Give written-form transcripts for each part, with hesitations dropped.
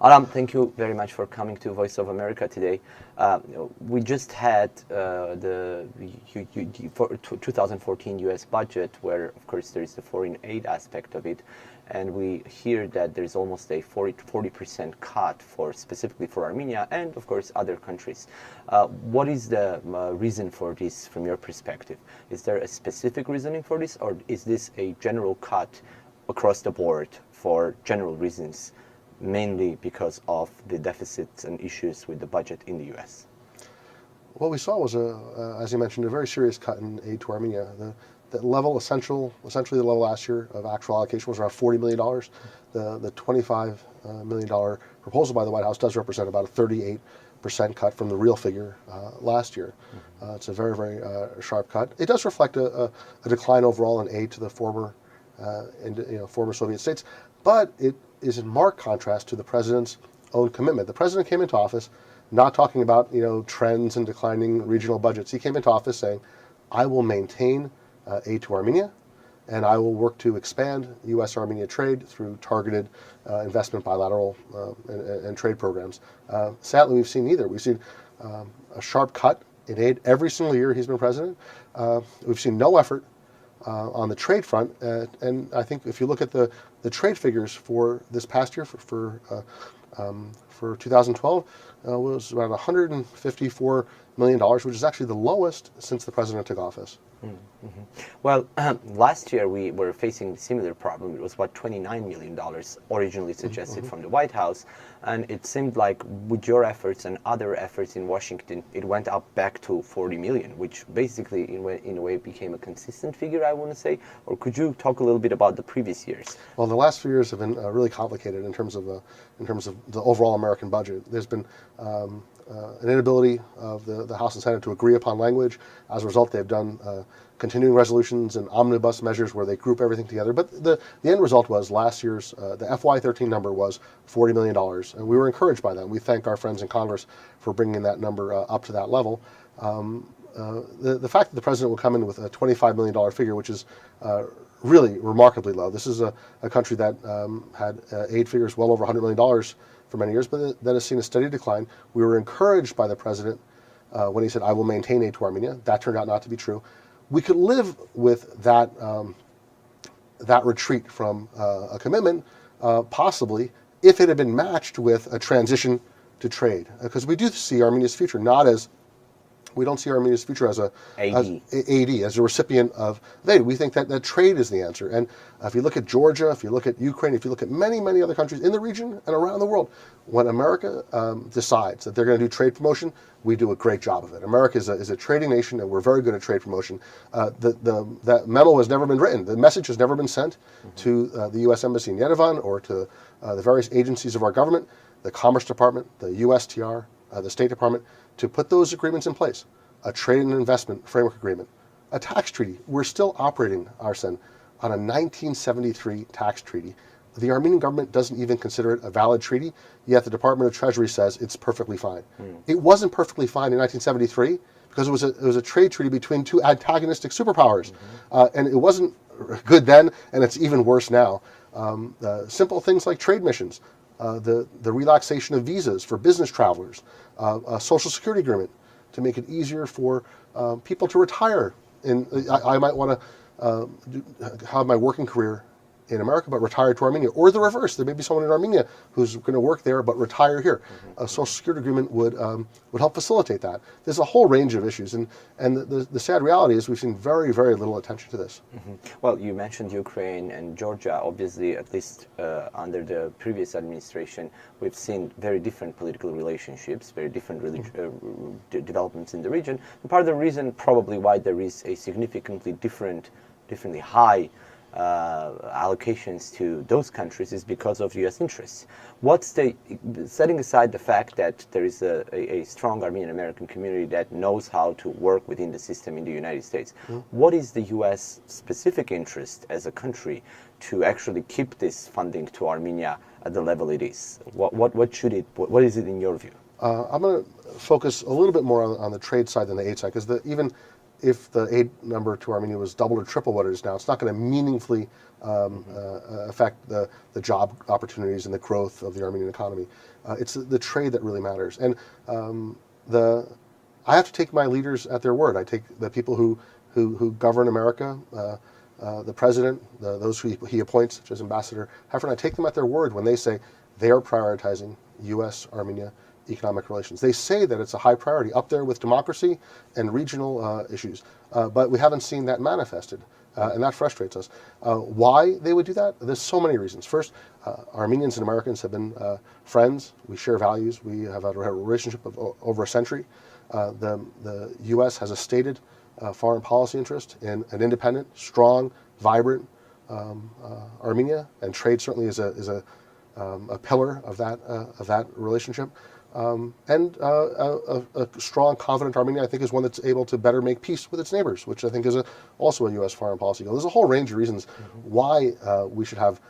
Aram, thank you very much for coming to Voice of America today. We just had the 2014 U.S. budget, where, of course, there is the foreign aid aspect of it, and we hear that there is almost a 40% cut specifically for Armenia and, of course, other countries. What is the reason for this from your perspective? Is there a specific reasoning for this, or is this a general cut across the board for general reasons, mainly because of the deficits and issues with the budget in the U.S.? What we saw was, as you mentioned, a very serious cut in aid to Armenia. The level, essentially the level last year of actual allocation was around $40 million. The $25 million proposal by the White House does represent about a 38% cut from the real figure last year. It's a very, very sharp cut. It does reflect a decline overall in aid to the former Soviet states, but it is in marked contrast to the president's own commitment. The president came into office not talking about trends and declining regional budgets. He came into office saying, "I will maintain aid to Armenia, and I will work to expand U.S.-Armenia trade through targeted investment, bilateral and trade programs." Sadly, we've seen neither. We've seen a sharp cut in aid every single year he's been president. We've seen no effort on the trade front, and I think if you look at the trade figures for this past year, for 2012, was around $154 million, which is actually the lowest since the president took office. Mm-hmm. Well, last year we were facing a similar problem. It was $29 million originally suggested from the White House, and it seemed like with your efforts and other efforts in Washington, it went up back to $40 million, which basically in a way became a consistent figure, I want to say. Or could you talk a little bit about the previous years? Well, the last few years have been really complicated in terms of the overall American budget. There's been an inability of the House and Senate to agree upon language. As a result, they've done continuing resolutions and omnibus measures where they group everything together. But the end result was last year's, the FY13 number was $40 million. And we were encouraged by that. We thank our friends in Congress for bringing that number up to that level. The fact that the president will come in with a $25 million figure, which is really remarkably low. This is a country that had aid figures well over $100 million for many years, but that has seen a steady decline. We were encouraged by the president when he said, "I will maintain aid to Armenia." That turned out not to be true. We could live with that retreat from a commitment, possibly, if it had been matched with a transition to trade. Because we do see Armenia's future we don't see Armenia's future as as a recipient of aid. We think that trade is the answer. And if you look at Georgia, if you look at Ukraine, if you look at many, many other countries in the region and around the world, when America decides that they're going to do trade promotion, we do a great job of it. America is a trading nation, and we're very good at trade promotion. That memo has never been written. The message has never been sent to the U.S. Embassy in Yerevan or to the various agencies of our government, the Commerce Department, the USTR, the State Department, to put those agreements in place. A trade and investment framework agreement, a tax treaty. We're still operating, Arsen, on a 1973 tax treaty. The Armenian government doesn't even consider it a valid treaty, yet the Department of Treasury says it's perfectly fine. It wasn't perfectly fine in 1973 because it was a trade treaty between two antagonistic superpowers, and it wasn't good then, and it's even worse now. Simple things like trade missions, the relaxation of visas for business travelers, a social security agreement to make it easier for people to retire. I might want to have my working career in America but retire to Armenia, or the reverse. There may be someone in Armenia who's going to work there but retire here. A social security agreement would help facilitate that. There's a whole range of issues, and the sad reality is we've seen very, very little attention to this. Well, you mentioned Ukraine and Georgia. Obviously, at least under the previous administration, we've seen very different political relationships, very different developments in the region. And part of the reason probably why there is a significantly differently high allocations to those countries is because of U.S. interests. Setting aside the fact that there is a strong Armenian American community that knows how to work within the system in the United States, what is the U.S. specific interest as a country to actually keep this funding to Armenia at the level it is? What is it in your view? I'm going to focus a little bit more on the trade side than the aid side, because even if the aid number to Armenia was double or triple what it is now, it's not going to meaningfully affect the job opportunities and the growth of the Armenian economy. It's the trade that really matters. And I have to take my leaders at their word. I take the people who govern America, the president, those who he appoints, such as Ambassador Heffern, I take them at their word when they say they are prioritizing U.S.-Armenia economic relations. They say that it's a high priority, up there with democracy and regional issues. But we haven't seen that manifested, and that frustrates us. Why they would do that? There's so many reasons. First, Armenians and Americans have been friends. We share values. We have had a relationship of over a century. The U.S. has a stated foreign policy interest in an independent, strong, vibrant Armenia, and trade certainly is a pillar of that relationship. And a strong, confident Armenia, I think, is one that's able to better make peace with its neighbors, which I think is also a U.S. foreign policy goal. There's a whole range of reasons why we should have,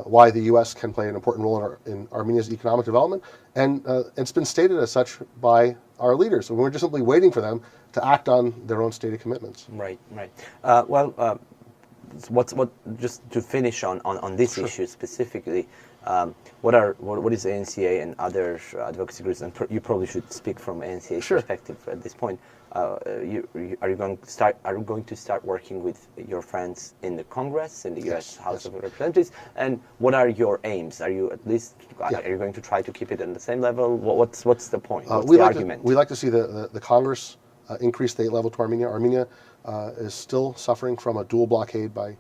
why the U.S. can play an important role in Armenia's economic development, and it's been stated as such by our leaders. So we're just simply waiting for them to act on their own stated commitments. Right. Just to finish on this issue specifically, what is ANCA and other advocacy groups, and you probably should speak from ANCA's perspective at this point. Are you going to start working with your friends in the Congress, in the U.S. House of Representatives, and what are your aims? Are you are you going to try to keep it on the same level? What's the point? What's the argument? We like to see the Congress increase the aid level to Armenia. Armenia is still suffering from a dual blockade by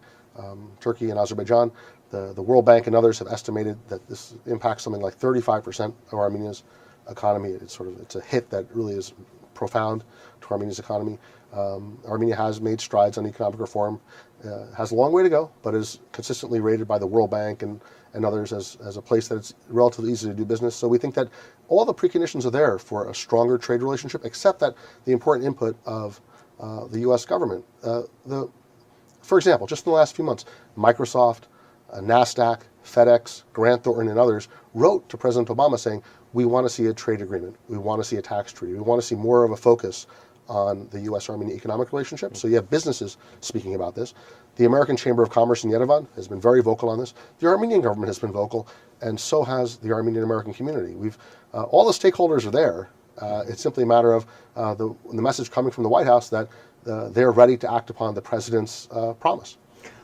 Turkey and Azerbaijan. The World Bank and others have estimated that this impacts something like 35% of Armenia's economy. It's a hit that really is profound to Armenia's economy. Armenia has made strides on economic reform, has a long way to go, but is consistently rated by the World Bank and others as a place that it's relatively easy to do business. So we think that all the preconditions are there for a stronger trade relationship, except that the important input of the U.S. government. For example, just in the last few months, Microsoft, NASDAQ, FedEx, Grant Thornton, and others wrote to President Obama saying, we want to see a trade agreement. We want to see a tax treaty. We want to see more of a focus on the U.S.-Armenia economic relationship. So you have businesses speaking about this. The American Chamber of Commerce in Yerevan has been very vocal on this. The Armenian government has been vocal, and so has the Armenian-American community. All the stakeholders are there. It's simply a matter of the message coming from the White House that they're ready to act upon the president's promise.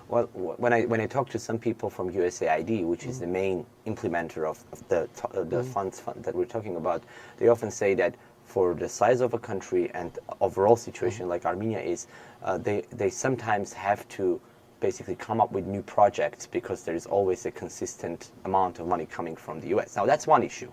Well, when I talk to some people from USAID, which is the main implementer of the funds that we're talking about, they often say that for the size of a country and overall situation like Armenia is, they sometimes have to basically come up with new projects because there is always a consistent amount of money coming from the U.S. Now, that's one issue.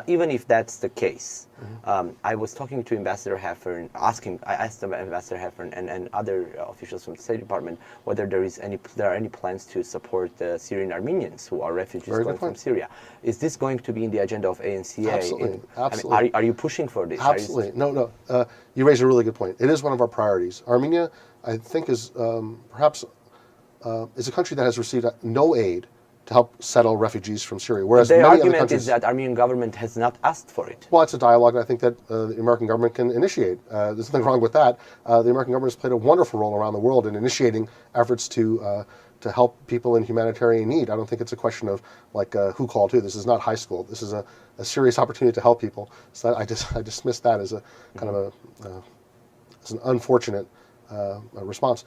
Even if that's the case, I was talking to Ambassador Heffern, I asked Ambassador Heffern and other officials from the State Department whether there are any plans to support the Syrian Armenians who are refugees going from Syria. Is this going to be in the agenda of ANCA? Absolutely. Absolutely. I mean, are you pushing for this? Absolutely. No. You raise a really good point. It is one of our priorities. Armenia, I think, is perhaps is a country that has received no aid to help settle refugees from Syria, whereas the many argument other countries, is that Armenian government has not asked for it. Well, it's a dialogue I think that the American government can initiate. There's nothing wrong with that. The American government has played a wonderful role around the world in initiating efforts to help people in humanitarian need. I don't think it's a question of who called who. This is not high school. This is a serious opportunity to help people. So I dismiss that as a kind of as an unfortunate response.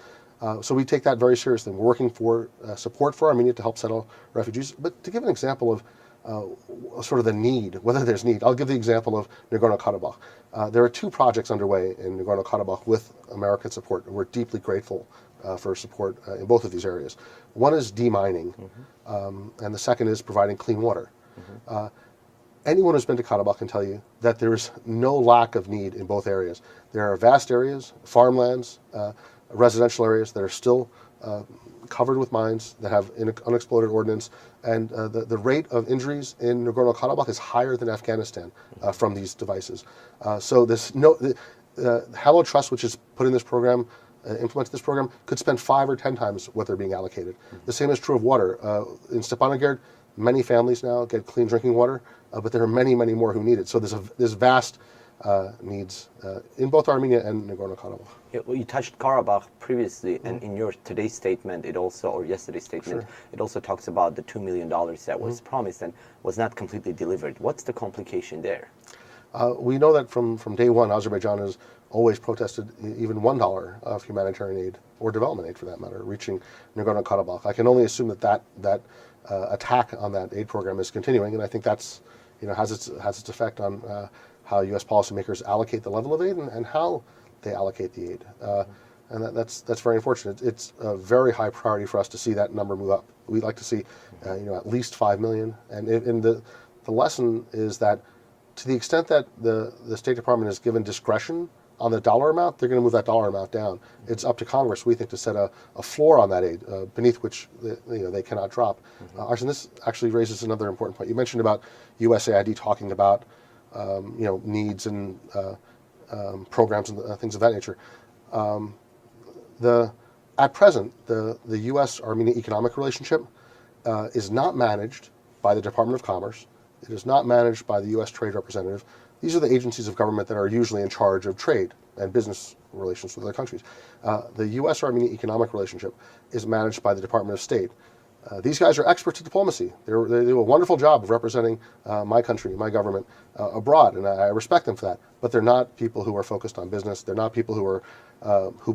So we take that very seriously. We're working for support for Armenia to help settle refugees. But to give an example of sort of the need, whether there's need, I'll give the example of Nagorno-Karabakh. There are two projects underway in Nagorno-Karabakh with American support. We're deeply grateful for support in both of these areas. One is demining, and the second is providing clean water. Anyone who's been to Karabakh can tell you that there's no lack of need in both areas. There are vast areas, farmlands, residential areas that are still covered with mines, that have unexploded ordnance, and the rate of injuries in Nagorno-Karabakh is higher than Afghanistan from these devices. So the Hello Trust, which is put in this program, implemented this program, could spend 5 or 10 times what they're being allocated. The same is true of water. In Stepanakert, many families now get clean drinking water, but there are many, many more who need it. So there's vast needs in both Armenia and Nagorno-Karabakh. Yeah, well, you touched Karabakh previously, and in your today's statement, or yesterday's statement, it also talks about the $2 million that was promised and was not completely delivered. What's the complication there? We know that from day one, Azerbaijan has always protested even $1 of humanitarian aid, or development aid for that matter, reaching Nagorno-Karabakh. I can only assume that attack on that aid program is continuing, and I think that's has its effect on how U.S. policymakers allocate the level of aid and how they allocate the aid. And that's very unfortunate. It's a very high priority for us to see that number move up. We'd like to see at least 5 million. And the lesson is that to the extent that the State Department is given discretion on the dollar amount, they're going to move that dollar amount down. It's up to Congress, we think, to set a floor on that aid beneath which they cannot drop. Arsen, this actually raises another important point. You mentioned about USAID talking about needs and programs and things of that nature. At present, the U.S.-Armenia economic relationship is not managed by the Department of Commerce. It is not managed by the U.S. Trade Representative. These are the agencies of government that are usually in charge of trade and business relations with other countries. The U.S.-Armenia economic relationship is managed by the Department of State. These guys are experts at diplomacy. They do a wonderful job of representing my country, my government abroad, and I respect them for that. But they're not people who are focused on business. They're not people who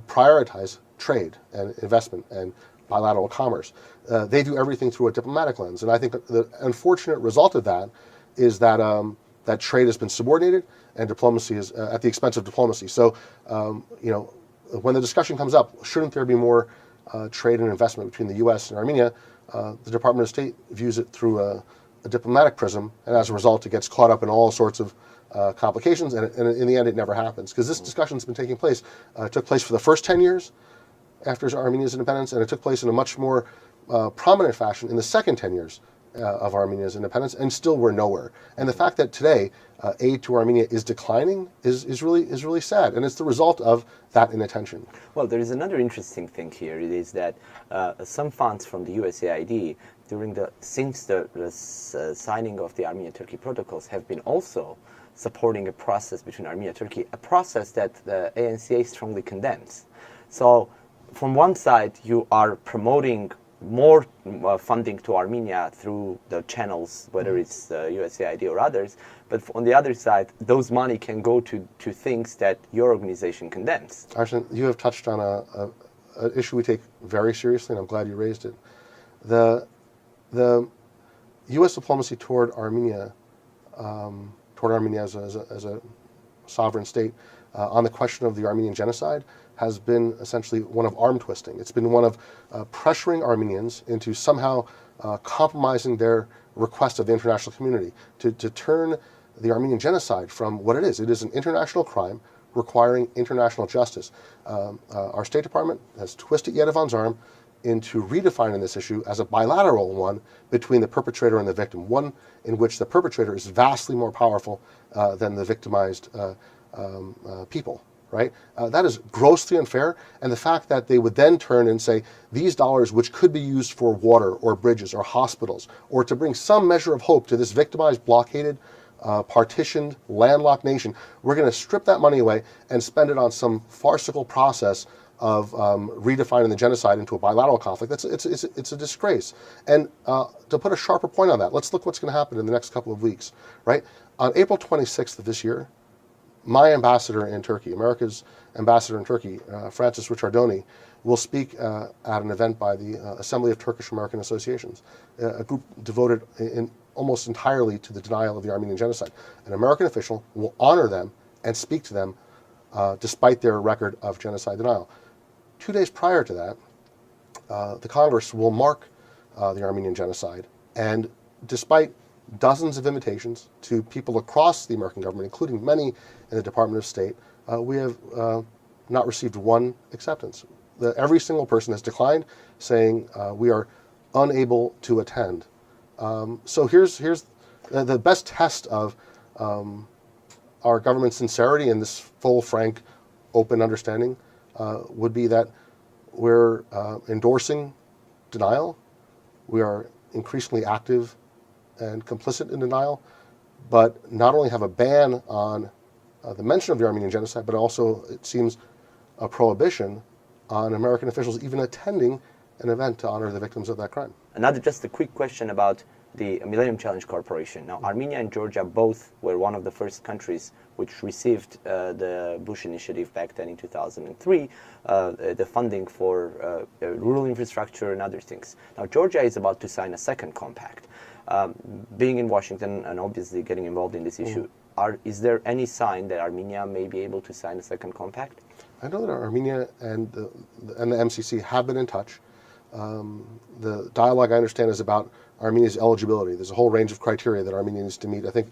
prioritize trade and investment and bilateral commerce. They do everything through a diplomatic lens, and I think the unfortunate result of that is that that trade has been subordinated and diplomacy is at the expense of diplomacy. So, when the discussion comes up, shouldn't there be more trade and investment between the U.S. and Armenia? The Department of State views it through a diplomatic prism, and as a result, it gets caught up in all sorts of complications, and in the end, it never happens. Because this discussion's been taking place. It took place for the first 10 years after Armenia's independence, and it took place in a much more prominent fashion in the second 10 years of Armenia's independence, and still we're nowhere. And the fact that today aid to Armenia is declining is really sad, and it's the result of that inattention. Well, there is another interesting thing here. It is that some funds from the USAID since the signing of the Armenia-Turkey protocols have been also supporting a process between Armenia and Turkey, a process that the ANCA strongly condemns. So, from one side, you are promoting more funding to Armenia through the channels, whether it's USAID or others, but on the other side, those money can go to things that your organization condemns. Arsen, you have touched on an issue we take very seriously, and I'm glad you raised it. The U.S. diplomacy toward Armenia as a sovereign state on the question of the Armenian genocide has been essentially one of arm twisting. It's been one of pressuring Armenians into somehow compromising their request of the international community to turn the Armenian genocide from what it is. It is an international crime requiring international justice. Our State Department has twisted Yerevon's arm into redefining this issue as a bilateral one between the perpetrator and the victim, one in which the perpetrator is vastly more powerful than the victimized people. Right? That is grossly unfair, and the fact that they would then turn and say, these dollars which could be used for water or bridges or hospitals, or to bring some measure of hope to this victimized, blockaded, partitioned, landlocked nation, we're going to strip that money away and spend it on some farcical process of redefining the genocide into a bilateral conflict. It's a disgrace. And to put a sharper point on that, let's look what's going to happen in the next couple of weeks. Right? On April 26th of this year, my ambassador in Turkey, America's ambassador in Turkey, Francis Ricciardoni, will speak at an event by the Assembly of Turkish American Associations, a group devoted almost entirely to the denial of the Armenian genocide. An American official will honor them and speak to them despite their record of genocide denial. 2 days prior to that, the Congress will mark the Armenian genocide, and despite dozens of invitations to people across the American government, including many in the Department of State, we have not received one acceptance. Every single person has declined, saying we are unable to attend. So here's the best test of our government's sincerity and this full, frank, open understanding would be that we're endorsing denial. We are increasingly active and complicit in denial, but not only have a ban on the mention of the Armenian genocide, but also, it seems, a prohibition on American officials even attending an event to honor the victims of that crime. Another, just a quick question about the Millennium Challenge Corporation. Now, Armenia and Georgia both were one of the first countries which received the Bush initiative back then in 2003, the funding for rural infrastructure and other things. Now, Georgia is about to sign a second compact. Being in Washington and obviously getting involved in this issue, is there any sign that Armenia may be able to sign a second compact? I know that Armenia and the MCC have been in touch. The dialogue, I understand, is about Armenia's eligibility. There's a whole range of criteria that Armenia needs to meet. I think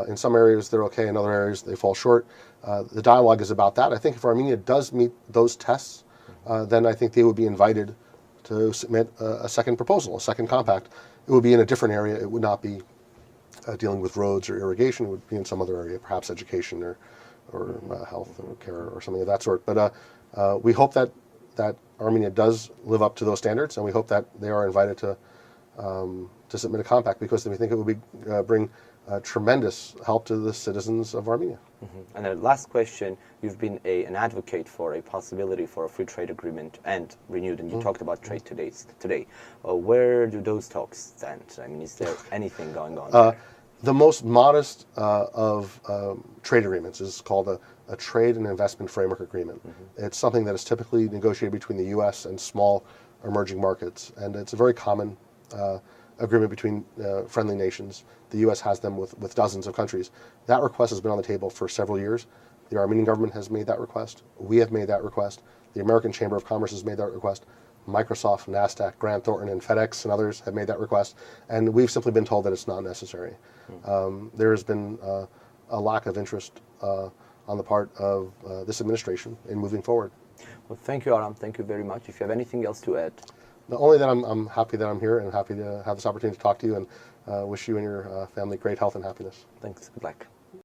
in some areas they're okay, in other areas they fall short. The dialogue is about that. I think if Armenia does meet those tests, then I think they would be invited to submit a second proposal, a second compact. It would be in a different area. It would not be dealing with roads or irrigation. It would be in some other area, perhaps education or health or care or something of that sort. But we hope that Armenia does live up to those standards, and we hope that they are invited to submit a compact, because we think it would bring tremendous help to the citizens of Armenia. Mm-hmm. And the last question, you've been an advocate for a possibility for a free trade agreement and renewed, and you talked about trade today. Where do those talks stand? I mean, is there anything going on there? The most modest of trade agreements is called a Trade and Investment Framework Agreement. Mm-hmm. It's something that is typically negotiated between the U.S. and small emerging markets, and it's a very common agreement between friendly nations. The U.S. has them with dozens of countries. That request has been on the table for several years. The Armenian government has made that request. We have made that request. The American Chamber of Commerce has made that request. Microsoft, NASDAQ, Grant Thornton, and FedEx and others have made that request, and we've simply been told that it's not necessary. There has been a lack of interest on the part of this administration in moving forward. Well, thank you, Aram. Thank you very much. If you have anything else to add. Only that I'm happy that I'm here and happy to have this opportunity to talk to you, and wish you and your family great health and happiness. Thanks. Good luck.